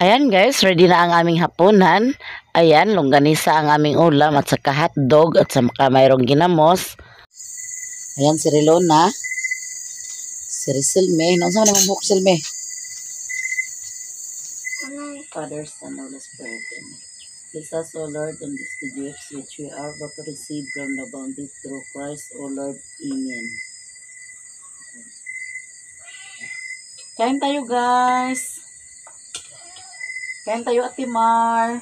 Ayan guys, ready na ang aming hapunan. Ayan, longganisa ang aming ulam at saka hotdog at saka mayroong ginamos. Ayan si Relona. Si Risilme. Nung saan naman buhok Silme? Father, Son, Holy Spirit. Amen. Bless us, O Lord, and bless the gifts which we are about to receive from the bounty through Christ, O Lord. Amen. Kain tayo guys. Kain tayo Ate Mar.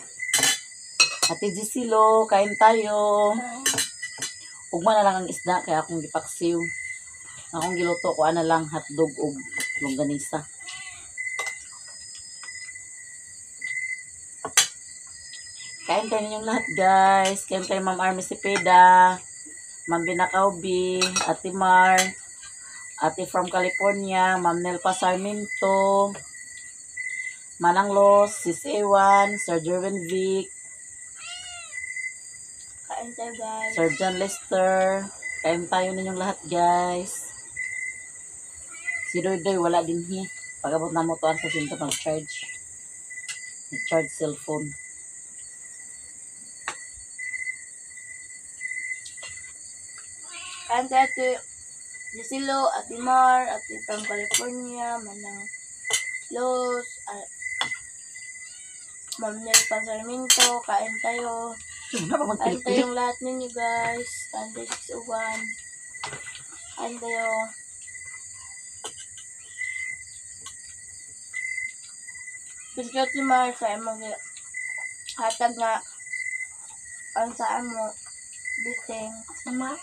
Ate Gisilo, kain tayo. Ugma na lang ang isda kaya akong gipaksiw. Akong giluto ko ana lang hotdog ug longganisa. Kain tayo ninyong lahat guys. Kain tayo Ma'am Army Cepeda, Ma'am Binakaubi, Ate Mar, Ate from California, Ma'am Nelpa Sarmiento, Manang Los, Sis Ewan, Sir Jerwin Vic, Kain tayo guys. Sir John Lester. Kain tayo ninyong lahat guys. Si Doy wala din hi. Pag-abot na mo to sa sinto mag-charge. Mag-charge cellphone. Kain tayo Ate Gisilo, Ate Mar, Ate from California, Manang Los, Ma'am Nelpa Sarmiento. Kain tayo. Kain tayong lahat ninyo guys. Kain tayo 601. Kain tayo. Thank you Ate Mar sa imong hatag nga ang saan mo biting. Sama.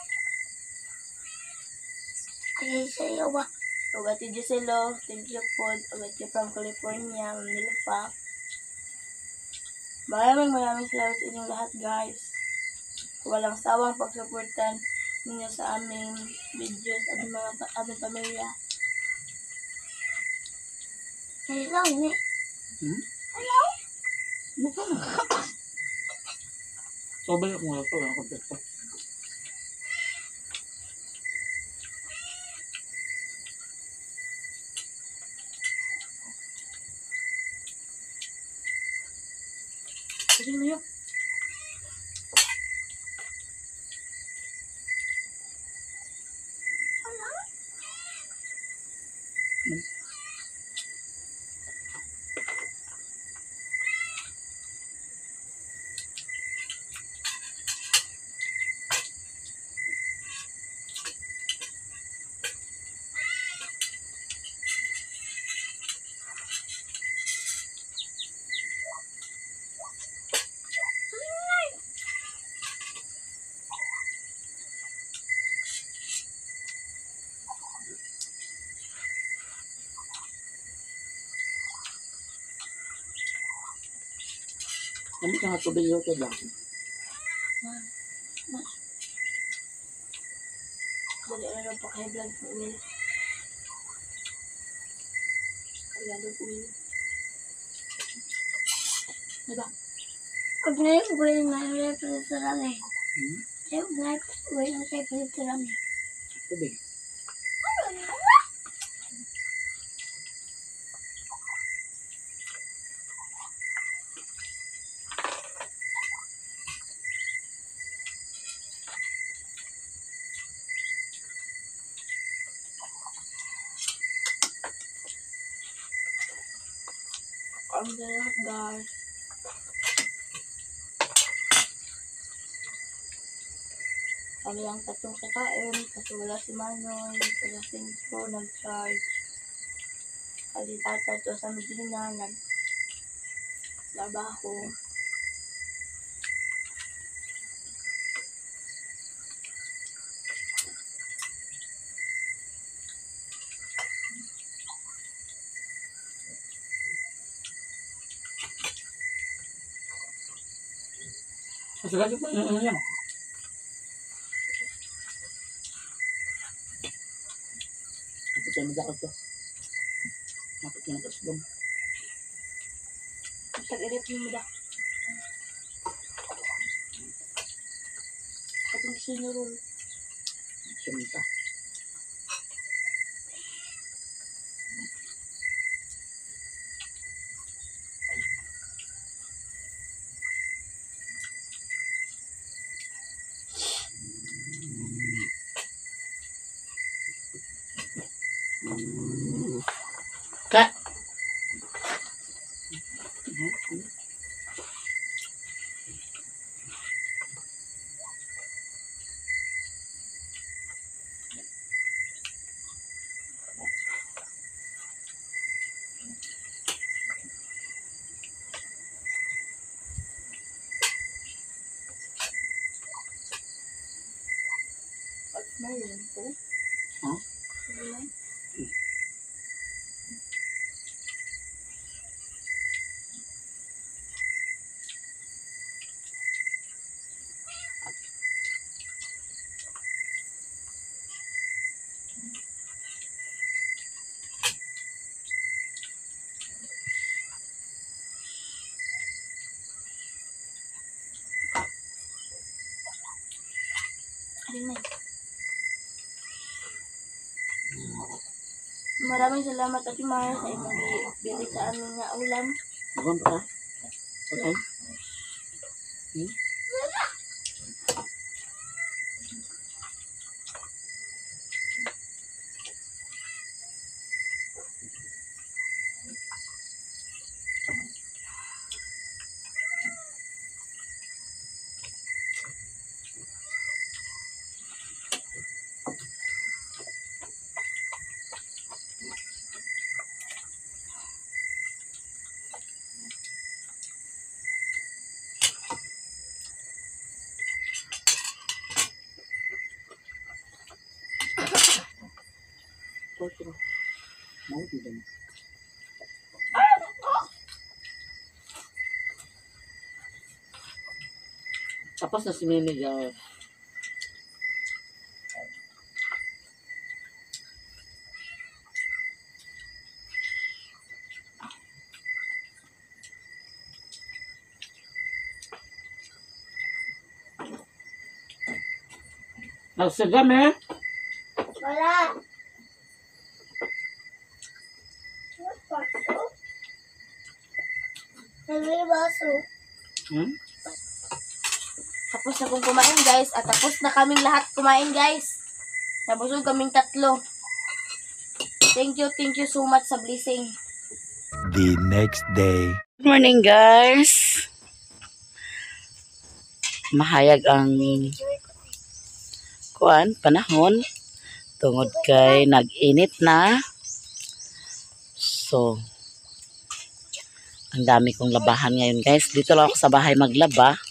Kaya sa'yo ba? Ug Ate Giselo, thank you po. Ug Ate from California, Ma'am Nelpa. Maraming salamat sa inyong lahat guys. Walang sawang pagsuportan ninyo sa aming videos at aming pamilya. Hello, ni. Hello? Buka na. Sobay ako nga ito. Ako dito. Sige na yun. Kami ka nga tubig yun ito lang. Dali na lang pa kayo vlog po ulit. Kagado po ulit. Diba? Pag na-uwi na ulit sa rami. Pag na-uwi na ulit sa rami. Tubig. Ang sarap guys. Kami lang tatlong kakain kasi wala si Manoy. Kaya ko nag-charge. Kasi tata ito sa Medina nag-labaho. Masagad pa yung ano niya. Kapit siya magdakot to. Kapit siya nagkasbong. Tag-edit mo da. Katong sinurul. Sinta. Mayroon po. Huh? Sige lang. Ayun na. Maraming salamat Ate Mar sa imong bili sa amin nga ulam. Bukan pa? Okay. Otro. Mau tidak? Tapos na si Mimi guys. Nagsigam eh. Wala. May baso. Hmm? Tapos na kong kumain guys at tapos na kaming lahat kumain guys. Nabusog kaming tatlo. Thank you so much sa blessing. The next day. Good morning guys. Mahayag ang panahon tungod kay nag-init na. So ang dami kong labahan ngayon guys. Dito lang ako sa bahay maglaba.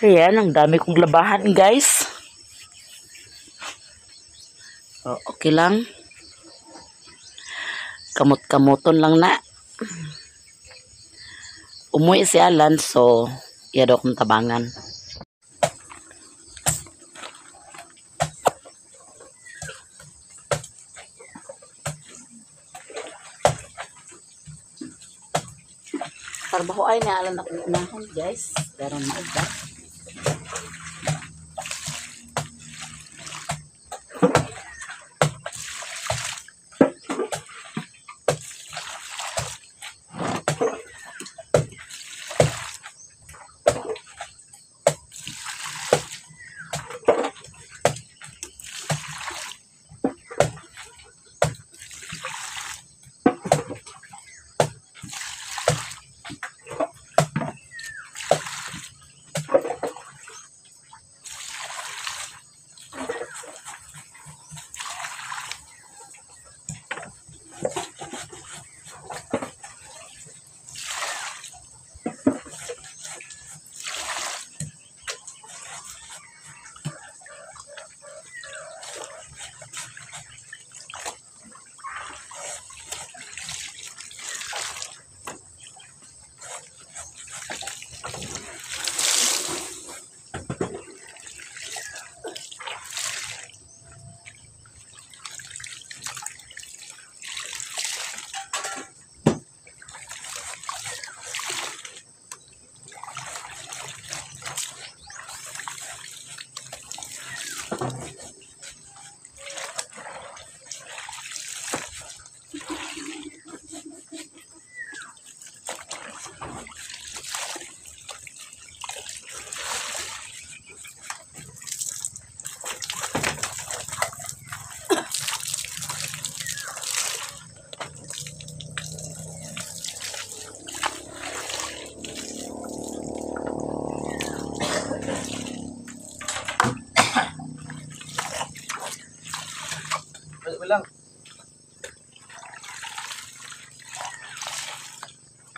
Ayan, ang dami kong labahan guys. So, okay lang. Kamot-kamoton lang na. Umuwi si Alan, so iya daw akong tabangan. Trabaho ay na Alan akong unahon guys. Pero maaga.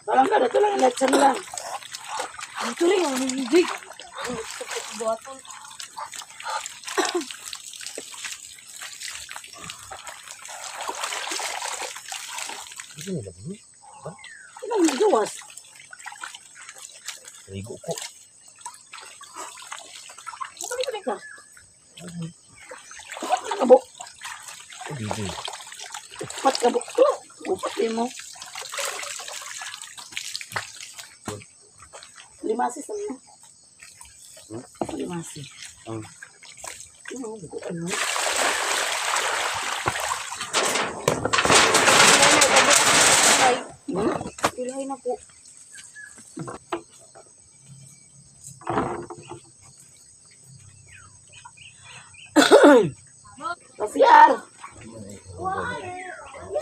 Parang ka, ito lang, let's lang. Ito rin ang hindi. Buhaton. Gusto nila ba? Ito lang, gawas. Rigo ko. Balik ka. Kabo. Hindi. Upat kabo. Upat din mo. Limasis ano? Limasis. Ano? Ano? Pilay na po. Kasyar!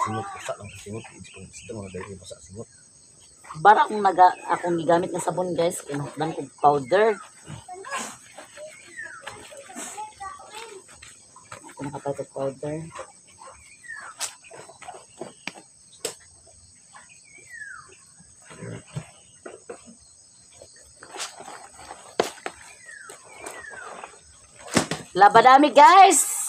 Singot, basa lang sa singot. Ito mga dahil basa singot. Bara akong gigamit na sabon guys, kinahanglan kog powder. Ako nakapay kog powder. Labadami guys!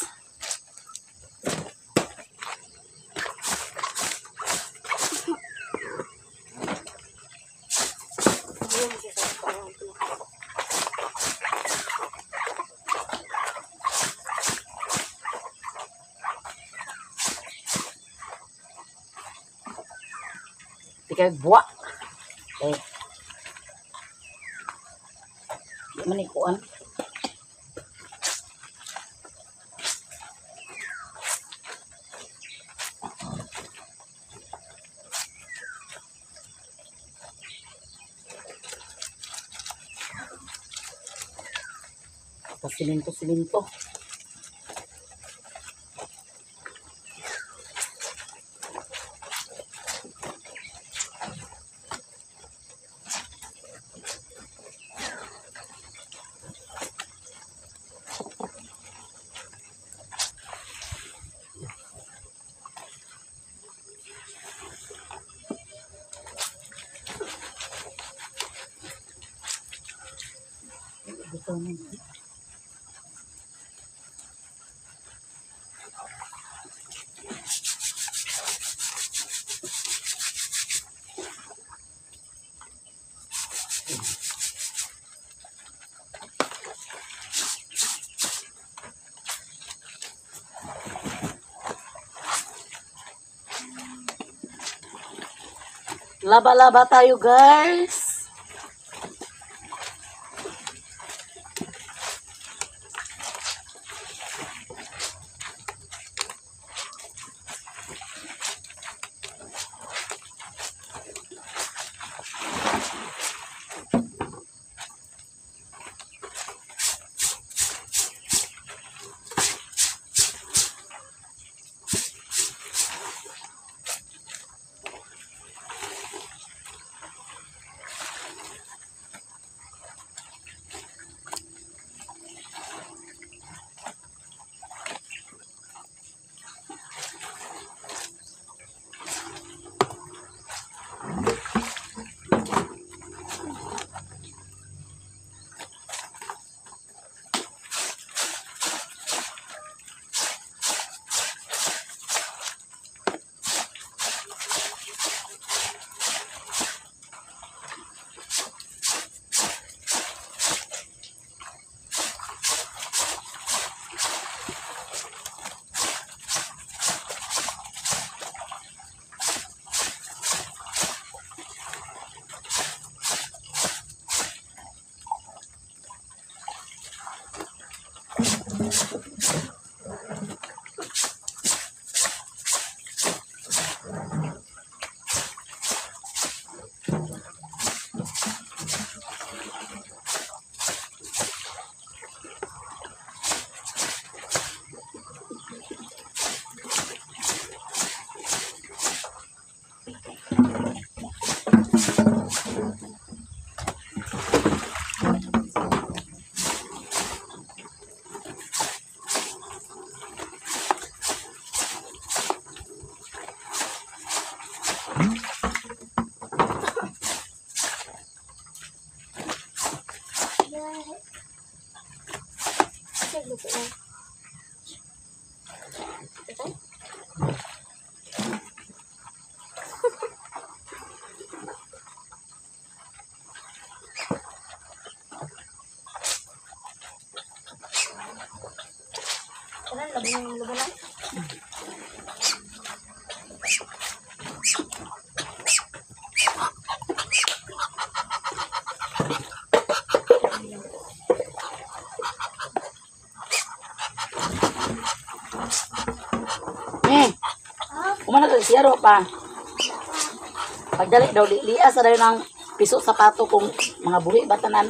Di kayo buwa. Okay. Di man ikuan. Silinto. Ito na. Laba-laba tayo guys. yung labanan. Kumana ka siya pa. Pagdali daw lias sa daw ng piso sapato kung mga buhi batanan.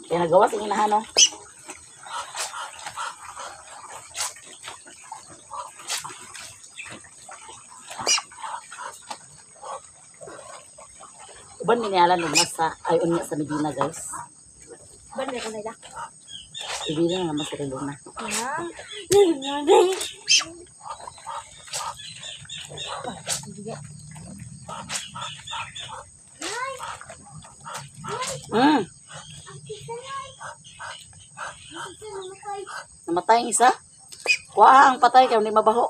Kaya nagawa sa inahan, no? Uban minialan ng masa ayon nga sa Medina, guys. Ban na kanila. Ibili na naman sa Luna. Namatay ang isa. Kuha ang patay kaya hindi mabaho.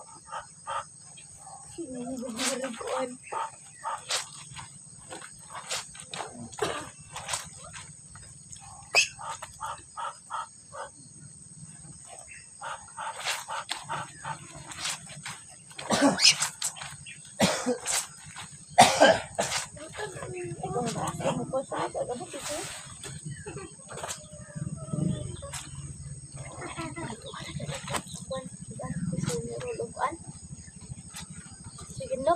Sige, no?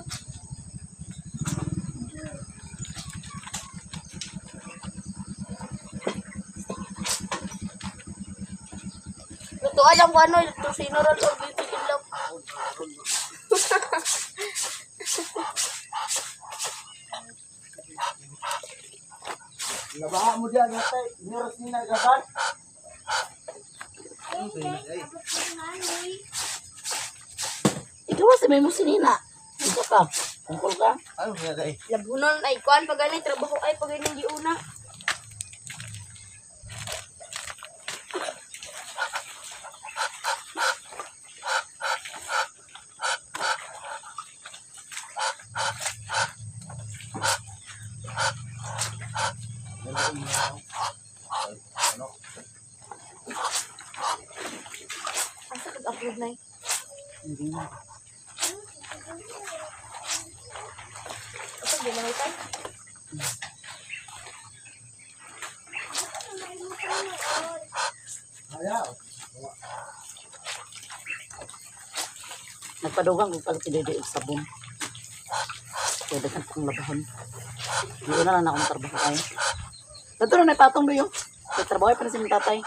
Lutuan lang ko ano, ito sinurol o bibigin lang. Nabaha mo dyan, natay. Niros ni nagaban. Ikaw sa may musinina. Ito ka. Tungkol ka. Ano nga dai? Labunon ay kuan pag ganit trabaho ay pag ganit di una. Ano? Asa kag-upload na Hindi na. ito di na tayo. Ayaw. Nagpadugang kung pala pinili og sabon. Kaya dagan kong labahan. Hindi na lang akong trabaho ay. Ito na may patong ba yun? May trabaho pa na si tatay.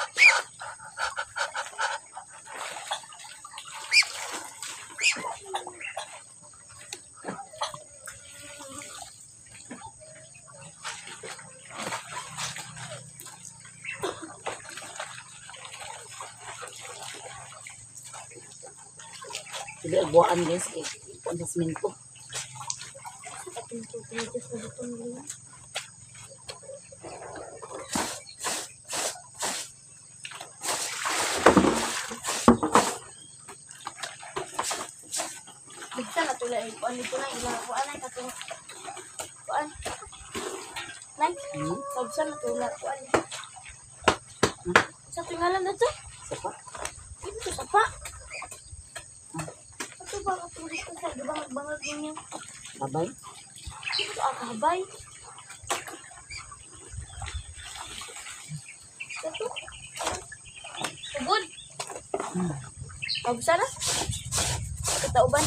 Hindi agwaan guys. Ang jasmin ko. Ating tutuloy sa butong nila. Bigsa na tulay kuan dito na ilang kuan ay katong kuan. Nay, bigsa na tulay kuan. Sa tingalan na to? Sapa. Ito sa pa. Ito ba ang tulis ko sa bangag-bangag ninyo? Babay. Ito ang kabay. Ito. Tugod. Pagsa na. Katauban.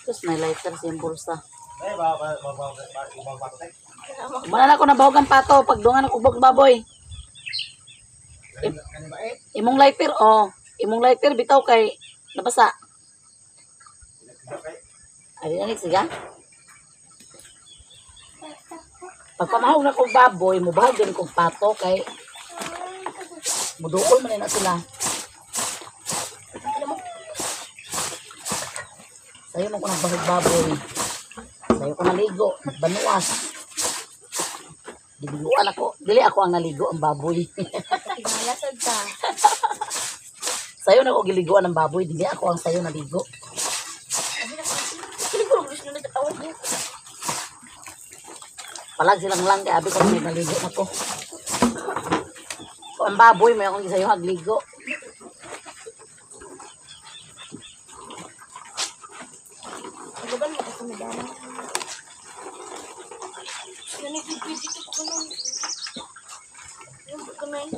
Tapos may lighter sa yung bulsa. Ay, ibang patek. Wala na ako nabawagan pato. Pagdungan ako ubog baboy. Kani ba eh? Imong lighter, oh. Imong lighter, bitaw kay nabasa. Ay, anik, siga. Pagpamahog na kong baboy, mubahagan kong pato kay mudukol man na sila. Sayo na ko ng baboy. Sayo ko naligo. Banuas. Diliguan ako. Dili ako ang naligo ang baboy. Nalasad ka. Sayo na ko giliguan ng baboy. Dili ako ang sayo naligo. Hindi ko gusto na tatawad niyo. Palag silang lang kaya abi ko may naligo na ko. Kung ang baboy may akong sayo hagligo. Magaban mo kasi madama. Nanigpipid dito ko nun. Yung kamay.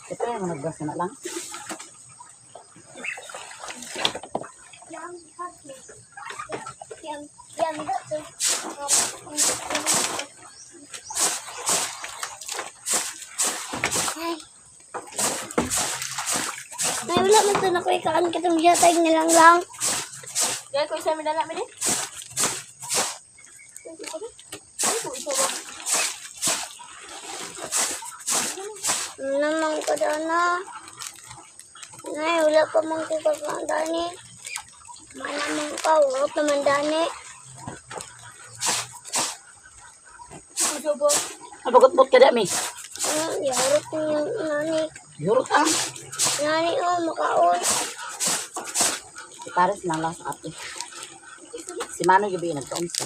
Ito yung naggas na lang. Yan. Ay, wala man ito na ko ikaan kitang siyatay nilang lang. Kaya ko isa minala mo din. Naman ko daw na. Ay, wala pa man ko kapandani. Manamang ka, wala pa man dani. Abagot-bot ka dami. Yarot niyo nani. Yurot ang. Nani makaon. Si Paris na lang sa ate. Si Mano yung nagtaon sa.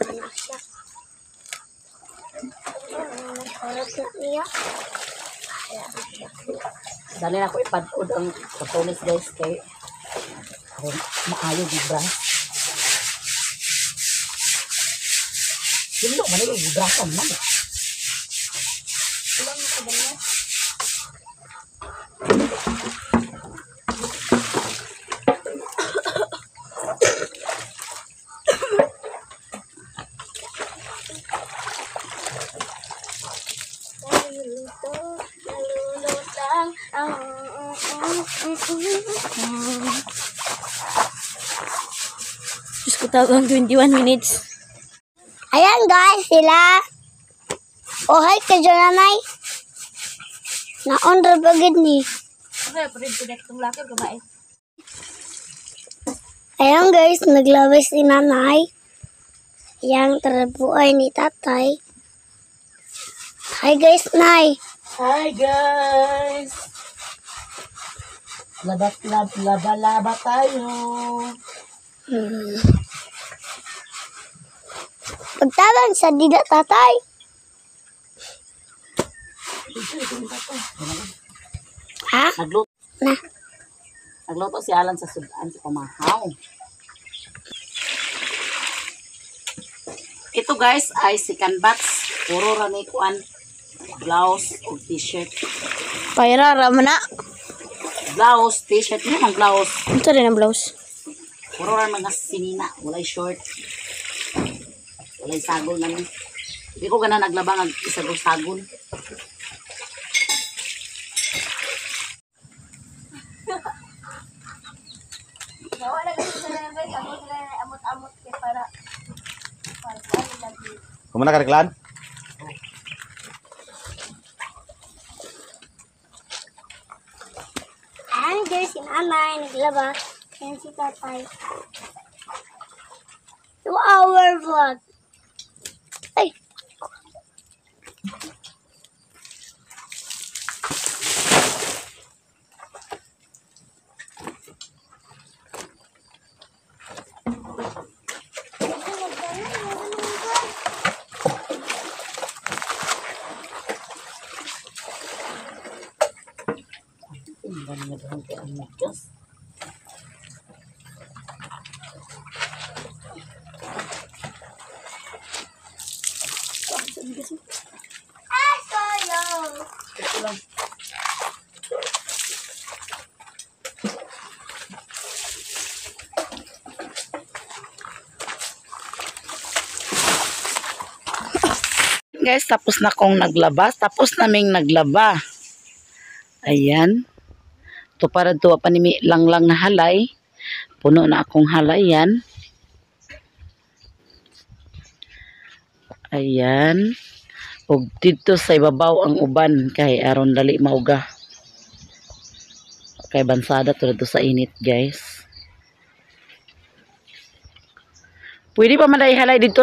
Anak siya. Yarot na niya. Dali na ako ipadod ang patulis guys kay maayo di bra. Sino man yung gibrasan man. Nalulutang. Diyos ko tagang 21 minutes. Ayan guys, sila. Oh, hi ka dyan, nanay. Na-on bagid ni. Okay, pero yung pinagtong laki, kumain. Ayan guys, naglabas si nanay. Yang terabuay ni tatay. Hi guys, nay. Hi guys! Laba tayo. Pagtaban sa dida tatay. Ha? Nagluto. Na. Nagluto si Alan sa sudan sa pamahaw. Ito guys ay si Canvas. Puro rani kuan. Blouse o t-shirt. Pairara mo na. Blouse, t-shirt. Yan ang blouse. Ito rin ang blouse. Puro rin mga sinina. Walay short. Walay sagol na ni. Hindi ko gana naglabang ang isagol-sagol. Nawala kasi sila ng guys. Ako sila na amot-amot kaya para Kumana ka reklan? Ayan guys, si nanay. Naglaba. Ayan si tatay. 2-hour vlog. Ay. Ang dami na doon kay ang medyas. Ito lang. Guys, tapos na kong naglaba. Tapos naming naglaba. Ayan. Ito para to pa ni lang na halay. Puno na akong halay yan. Ayan. Ug dito sa ibabaw ang uban kay aron dali mauga. Kay bansada tulad to sa init, guys. Pwede pa man halay dito